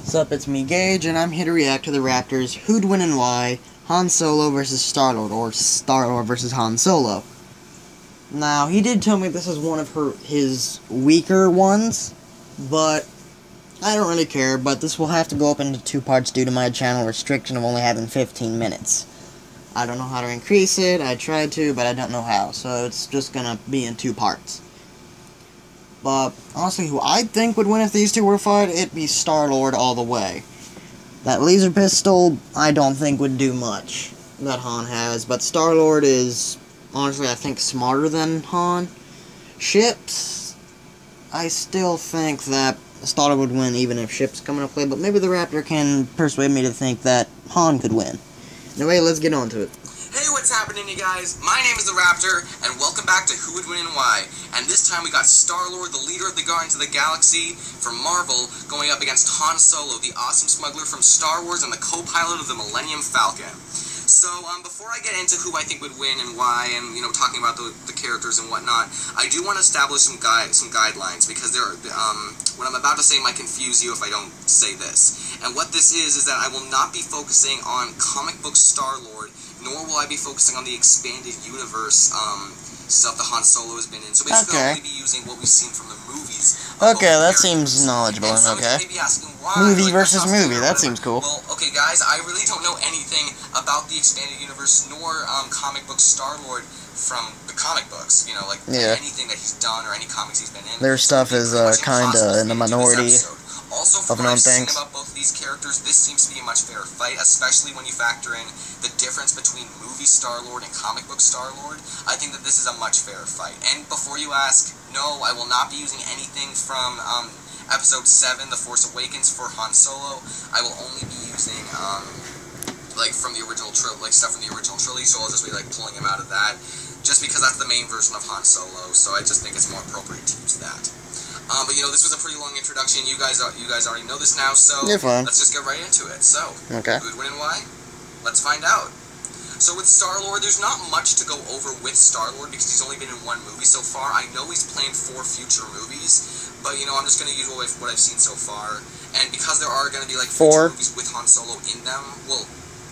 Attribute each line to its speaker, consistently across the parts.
Speaker 1: What's up, it's me, Gage, and I'm here to react to the Raptors' Who'd Win and Why, Han Solo versus Star-Lord, or Star-Lord versus Han Solo. Now, he did tell me this is one of his weaker ones, but I don't really care, but this will have to go up into 2 parts due to my channel restriction of only having 15 minutes. I don't know how to increase it, I tried to, but I don't know how, so it's just gonna be in 2 parts. But, honestly, who I think would win if these two were to fight, it'd be Star-Lord all the way. That laser pistol, I don't think would do much, that Han has, but Star-Lord is, honestly, I think smarter than Han. Ships, I still think that Star-Lord would win even if ships come into play, but maybe the Raptor can persuade me to think that Han could win. Anyway, let's get on to it.
Speaker 2: Hey, what's happening, you guys? My name is the Raptor, and welcome back to Who Would Win and Why. And this time we got Star-Lord, the leader of the Guardians of the Galaxy from Marvel, going up against Han Solo, the awesome smuggler from Star Wars and the co-pilot of the Millennium Falcon. So, before I get into who I think would win and why, and, you know, talking about the characters and whatnot, I do want to establish some guidelines, because what I'm about to say might confuse you if I don't say this. And what this is that I will not be focusing on comic book Star-Lord, nor will I be focusing on the expanded universe stuff that Han Solo has been in. So basically, I'll only be using what we've seen from the movies.
Speaker 1: Okay, that seems knowledgeable and okay.
Speaker 2: May be asking why,
Speaker 1: movie versus movie, that seems cool.
Speaker 2: Well, okay, guys, I really don't know anything about the expanded universe nor comic book Star-Lord from the comic books. You know, like anything that he's done or any comics he's been in.
Speaker 1: Their stuff is kinda in the minority.
Speaker 2: Also, from what I've seen about both of these characters, this seems to be a much fairer fight, especially when you factor in the difference between movie Star-Lord and comic book Star-Lord. I think that this is a much fairer fight. And before you ask, no, I will not be using anything from Episode 7, The Force Awakens, for Han Solo. I will only be using from the original stuff from the original trilogy, so I'll just be pulling him out of that, just because that's the main version of Han Solo. So I just think it's more appropriate to use that. But you know, this was a pretty long introduction. You guys already know this now, so let's just get right into it. So, who would win and why? Let's find out. So with Star-Lord, there's not much to go over with Star-Lord because he's only been in 1 movie so far. I know he's planned 4 future movies, but you know, I'm just going to use what I've seen so far. And because there are going to be future movies with Han Solo in them, well,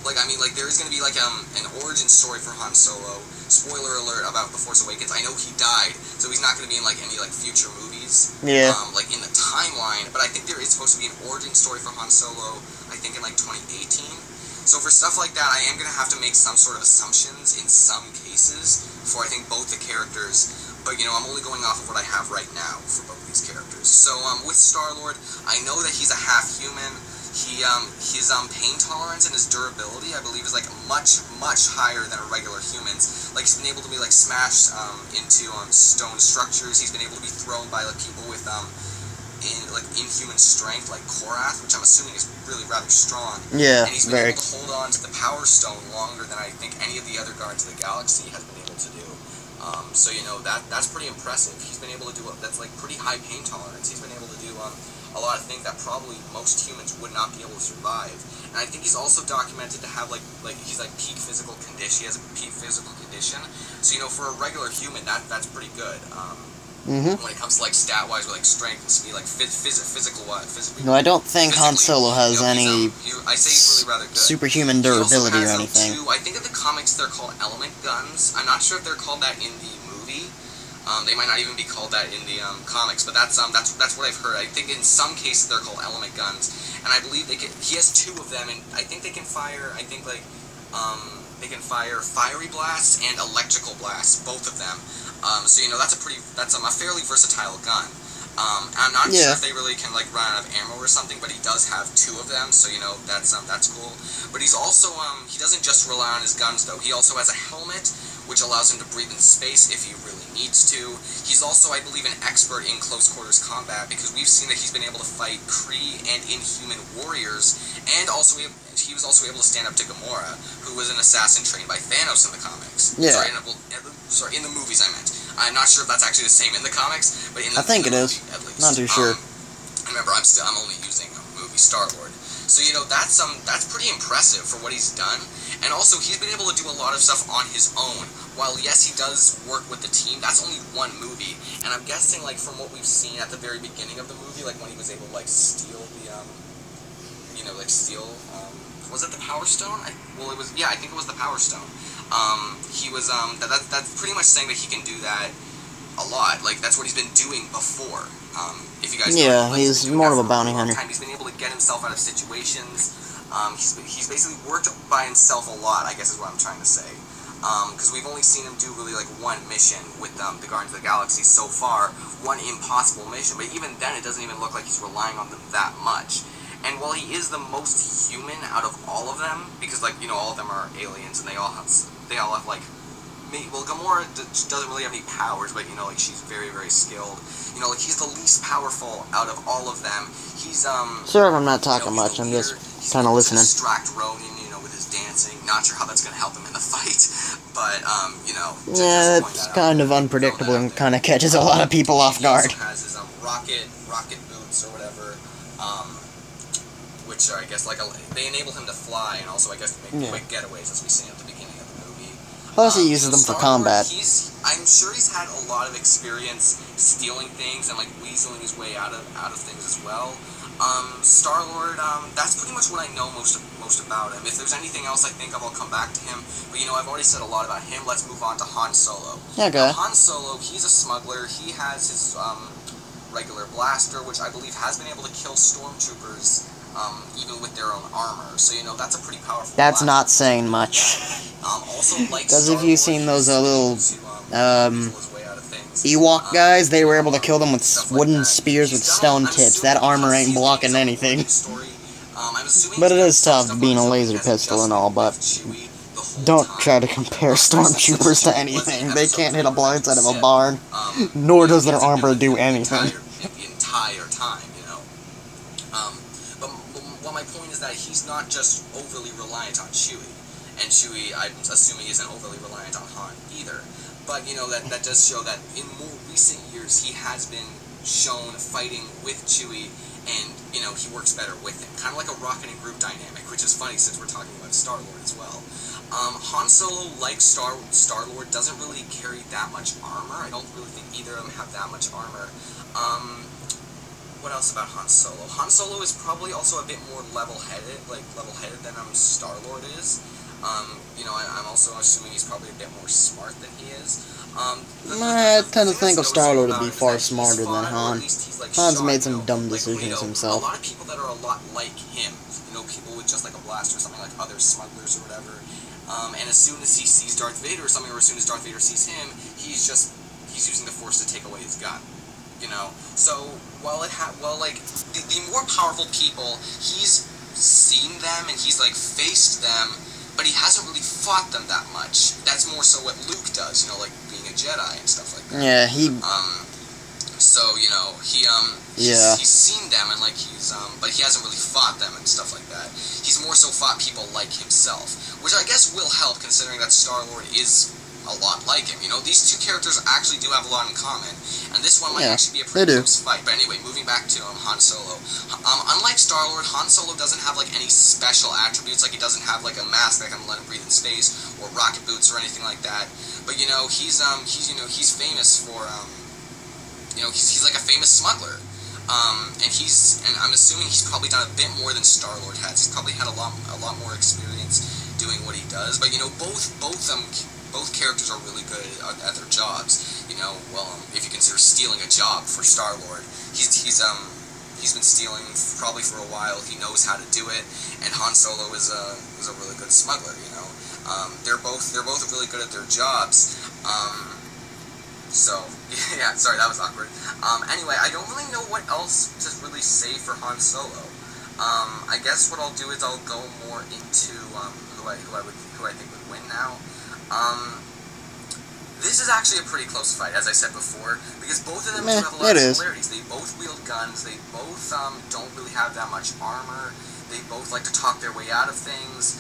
Speaker 2: there is going to be an origin story for Han Solo. Spoiler alert about The Force Awakens. I know he died, so he's not going to be in any future movies.
Speaker 1: Yeah.
Speaker 2: In the timeline, but I think there is supposed to be an origin story for Han Solo. I think in 2018. So for stuff like that, I am going to have to make some sort of assumptions in some cases for I think both the characters. But you know, I'm only going off of what I have right now for both these characters. So with Star-Lord, I know that he's a half human. His pain tolerance and his durability, I believe, is much higher than a regular human's. He's been able to be smashed into stone structures. He's been able to be thrown by people with inhuman strength, like Korath, which I'm assuming is really rather strong.
Speaker 1: Yeah,
Speaker 2: and he's been able to hold on to the Power Stone longer than I think any of the other Guardians of the Galaxy has been able to do. So you know, that's pretty impressive. He's been able to do that's pretty high pain tolerance. He's been able to do a lot of things that probably most humans would not be able to survive. And I think he's also documented to have he's peak physical condition. He has a peak physical condition. So you know, for a regular human, that's pretty good. When it comes to stat-wise, or strength and speed, physically.
Speaker 1: No, I don't think Han Solo has any
Speaker 2: I say he's really rather good.
Speaker 1: superhuman durability or anything.
Speaker 2: I think in the comics they're called element guns. I'm not sure if they're called that in the movie. They might not even be called that in the comics, but that's what I've heard. I think in some cases they're called element guns, and I believe he has 2 of them, and I think they can fire. They can fire fiery blasts and electrical blasts, both of them. So you know, that's a fairly versatile gun. I'm not sure if they really can run out of ammo or something, but he does have 2 of them, so you know, that's cool. But he's also he doesn't just rely on his guns though. He also has a helmet which allows him to breathe in space if he really needs to. He's also, I believe, an expert in close quarters combat because we've seen that he's been able to fight Kree and Inhuman warriors, and also he was also able to stand up to Gamora, who was an assassin trained by Thanos in the comics.
Speaker 1: Yeah.
Speaker 2: Sorry, in the movies I meant. I'm not sure if that's actually the same in the comics, but
Speaker 1: I think it is.
Speaker 2: At least.
Speaker 1: Not too sure.
Speaker 2: Remember, I'm only using movie Star-Lord. So you know, that's pretty impressive for what he's done. And also, he's been able to do a lot of stuff on his own. While, yes, he does work with the team, that's only 1 movie. And I'm guessing, from what we've seen at the very beginning of the movie, when he was able to, steal like steal. Was it the Power Stone? Well, it was. Yeah, I think it was the Power Stone. He was. That's pretty much saying that he can do that a lot. Like that's what he's been doing before. If you guys
Speaker 1: yeah, he's more of a bounty hunter.
Speaker 2: He's been able to get himself out of situations. He's basically worked by himself a lot, I guess is what I'm trying to say. Because we've only seen him do really like one mission with the Guardians of the Galaxy so far, one impossible mission, but even then it doesn't even look like he's relying on them that much. And while he is the most human out of all of them, because like, all of them are aliens and they all have like, well, Gamora doesn't really have any powers, but like she's very, very skilled. Like he's the least powerful out of all of them. He's
Speaker 1: Sure, if I'm not talking much, I'm just kind of listening.
Speaker 2: Distract Ronan, with his dancing. Not sure how that's going to help him in the fight, but
Speaker 1: yeah, it's kind of unpredictable and kind of catches a lot of people off guard.
Speaker 2: He also has his rocket boots or whatever, which are, I guess, like they enable him to fly and also I guess to make quick getaways, as we see at the beginning of the movie.
Speaker 1: Plus, he uses them for combat.
Speaker 2: I'm sure he's had a lot of experience stealing things and like weaseling his way out of things as well. Star-Lord, that's pretty much what I know most about him. If there's anything else I think of, I'll come back to him. But I've already said a lot about him. Let's move on to Han Solo.
Speaker 1: Okay.
Speaker 2: Now, Han Solo, he's a smuggler. He has his regular blaster, which I believe has been able to kill stormtroopers even with their own armor. So that's a pretty powerful.
Speaker 1: That's
Speaker 2: blaster.
Speaker 1: Not saying much.
Speaker 2: Also, like
Speaker 1: because if you've seen those little Ewok guys, they were able to kill them with wooden spears with stone tips. That armor ain't blocking anything. But it is tough being a laser pistol and all, but don't try to compare stormtroopers to anything. They can't hit a blind side of a barn, nor does their armor do anything.
Speaker 2: The entire time, But my point is that he's not just overly reliant on Chewie, and Chewie, I'm assuming, isn't overly reliant on Han either. But, that does show that in more recent years, he has been shown fighting with Chewie, and, he works better with him. Kind of like a Rocket and Groot dynamic, which is funny since we're talking about Star-Lord as well. Han Solo, like Star-Lord, doesn't really carry that much armor. I don't really think either of them have that much armor. What else about Han Solo? Han Solo is probably also a bit more level-headed than Star-Lord is. I'm also assuming he's probably a bit more smart than he is.
Speaker 1: I tend to think of Star-Lord to be far smarter than Han. Han's made some dumb decisions himself.
Speaker 2: A lot of people that are a lot like him, people with just like a blaster or something, like other smugglers or whatever. And as soon as he sees Darth Vader or something, or as soon as Darth Vader sees him, he's using the Force to take away his gun. So while the more powerful people, he's seen them and he's like faced them, but he hasn't really fought them that much. That's more so what Luke does, like being a Jedi and stuff like that.
Speaker 1: Yeah, he.
Speaker 2: So he's seen them and like but he hasn't really fought them and stuff like that. He's more so fought people like himself, which I guess will help considering that Star-Lord is a lot like him. These two characters actually do have a lot in common, and this one might actually be a pretty close fight. But anyway, moving back to Han Solo. Unlike Star-Lord, Han Solo doesn't have like any special attributes. Like he doesn't have like a mask that can let him breathe in space, or rocket boots or anything like that. But he's famous for he's like a famous smuggler. And I'm assuming he's probably done a bit more than Star-Lord has. He's probably had a lot more experience doing what he does. But both characters are really good at their jobs. If you consider stealing a job for Star-Lord, he's been stealing probably for a while. He knows how to do it, and Han Solo is a really good smuggler. They're both really good at their jobs. So yeah, sorry, that was awkward. Anyway, I don't really know what else to really say for Han Solo. I guess what I'll do is I'll go more into who I think would win now. This is actually a pretty close fight, as I said before, because both of them do have a lot of similarities. They both wield guns. They both don't really have that much armor. They both like to talk their way out of things.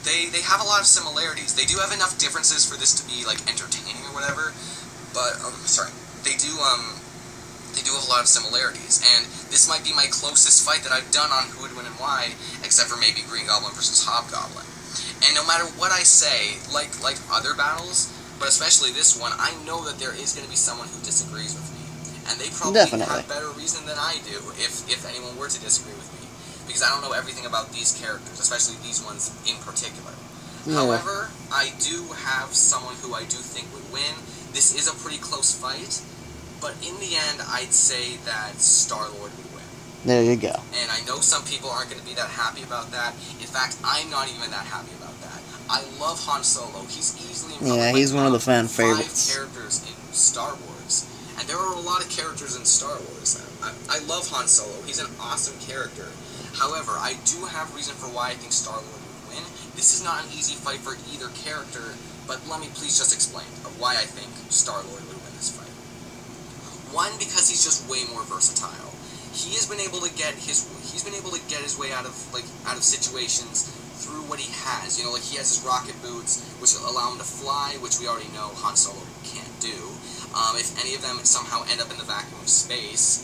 Speaker 2: They have a lot of similarities. They do have enough differences for this to be like entertaining or whatever, but they do have a lot of similarities, and this might be my closest fight that I've done on Who Would Win and Why, except for maybe Green Goblin versus Hobgoblin. And no matter what I say, like other battles, but especially this one, I know that there is going to be someone who disagrees with me, and they probably have better reason than I do if anyone were to disagree with me. because I don't know everything about these characters, especially these ones in particular.
Speaker 1: Yeah.
Speaker 2: However, I do have someone who I do think would win. This is a pretty close fight, but in the end, I'd say that Star-Lord would win.
Speaker 1: There you go.
Speaker 2: And I know some people aren't going to be that happy about that. In fact, I'm not even that happy about that. I love Han Solo. He's easily
Speaker 1: he's one of the fan favorites.
Speaker 2: 5 characters in Star Wars. And there are a lot of characters in Star Wars. I love Han Solo. He's an awesome character. However, I do have reason for why I think Star-Lord would win. This is not an easy fight for either character, but let me please just explain why I think Star-Lord would win this fight. One, because he's just way more versatile. He has been able to get his way out of situations through what he has. You know, like he has his rocket boots, which allow him to fly, which we already know Han Solo can't do. If any of them somehow end up in the vacuum of space,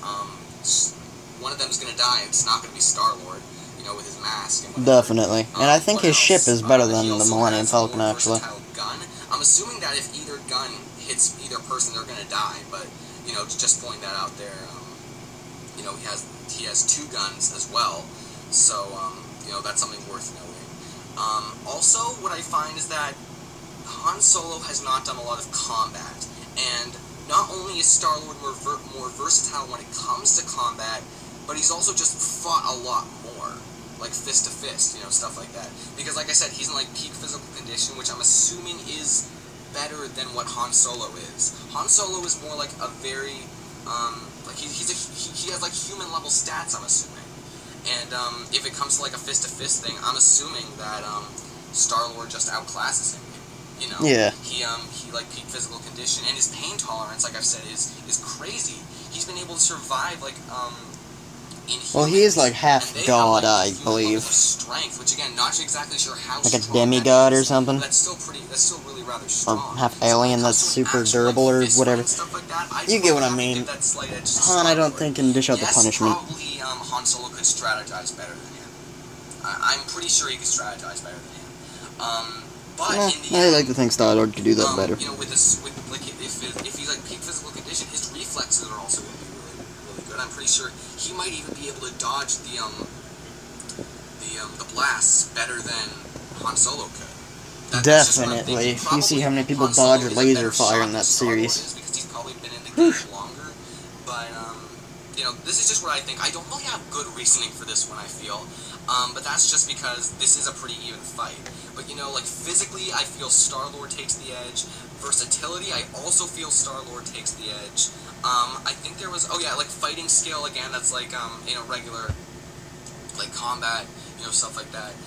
Speaker 2: one of them is going to die. It's not going to be Star-Lord, you know, with his mask and whatever.
Speaker 1: Definitely. And I think his ship is better than the Millennium Falcon, actually.
Speaker 2: Gun. I'm assuming that if either gun hits either person, they're going to die, but, you know, just point that out there. You know, he has 2 guns as well, so, you know, that's something worth noting. Also, what I find is that Han Solo has not done a lot of combat, and not only is Star-Lord more versatile when it comes to combat, but he's also just fought a lot more, like fist to fist, you know, stuff like that. Because, like I said, he's in like peak physical condition, which I'm assuming is better than what Han Solo is. Han Solo is more like a very, like he has like human level stats, I'm assuming. And if it comes to like a fist to fist thing, I'm assuming that Star-Lord just outclasses him. You know,
Speaker 1: yeah.
Speaker 2: He like peak physical condition, and his pain tolerance, like I've said, is crazy. He's been able to survive like
Speaker 1: well, he is like half god,
Speaker 2: I
Speaker 1: believe.
Speaker 2: Strength, which again, not exactly sure how.
Speaker 1: Like a demigod or something.
Speaker 2: That's still really rather strong.
Speaker 1: Or half alien that's super durable or whatever. You get what I mean. Han, I don't think can dish out the punishment.
Speaker 2: Probably Han Solo could strategize better than him. I'm pretty sure he could strategize better than him. But
Speaker 1: I like to think Star-Lord could do that better.
Speaker 2: You know, if he's like peak physical condition, his reflexes are also going to be really good. I'm pretty sure he might even be able to dodge the blasts better than Han Solo could.
Speaker 1: Definitely. If you see how many people dodge laser fire in that series.
Speaker 2: Because he's probably been in the game longer. But you know, this is just what I think. I don't really have good reasoning for this one, I feel. But that's just because this is a pretty even fight. But, you know, like, physically, I feel Star-Lord takes the edge. Versatility, I also feel Star-Lord takes the edge. I think there was, like, fighting skill, again, that's, like, you know, regular, like, combat, you know, stuff like that.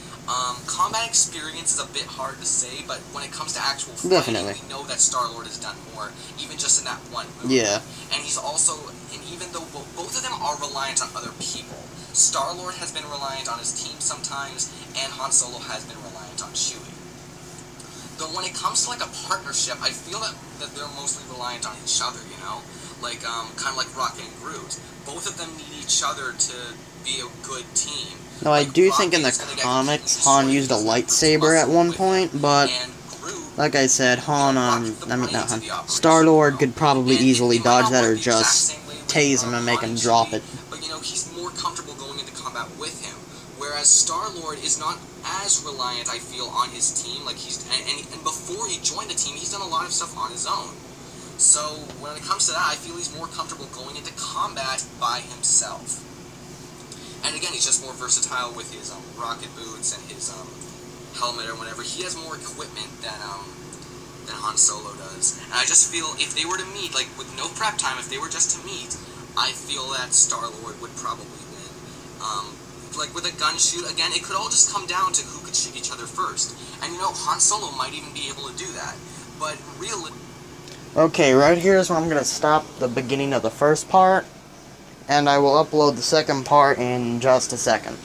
Speaker 2: Combat experience is a bit hard to say, but when it comes to actual fighting, we know that Star-Lord has done more, even just in that one movie.
Speaker 1: Yeah.
Speaker 2: And he's also, and even though both of them are reliant on other people, Star-Lord has been reliant on his team sometimes, and Han Solo has been reliant on Chewie. Though when it comes to, like, a partnership, I feel that they're mostly reliant on each other, you know? Like, kind of like Rocket and Groot. Both of them need each other to be a good team.
Speaker 1: No, I do think in the comics, Han used a lightsaber at one point, but, like I said, Star-Lord could probably easily dodge that or just tase him and make him drop it.
Speaker 2: But, you know, he's more comfortable going into combat with him. Whereas Star-Lord is not as reliant, I feel, on his team. Like, and before he joined the team, he's done a lot of stuff on his own. So, when it comes to that, I feel he's more comfortable going into combat by himself. And again, he's just more versatile with his rocket boots and his helmet or whatever. He has more equipment than Han Solo does. And I just feel if they were to meet, like, with no prep time, if they were just to meet, I feel that Star-Lord would probably win. Like, with a gun shoot, again, it could all just come down to who could shoot each other first. And, you know, Han Solo might even be able to do that. But really...
Speaker 1: Okay, right here is where I'm going to stop the beginning of the first part, and I will upload the second part in just a second.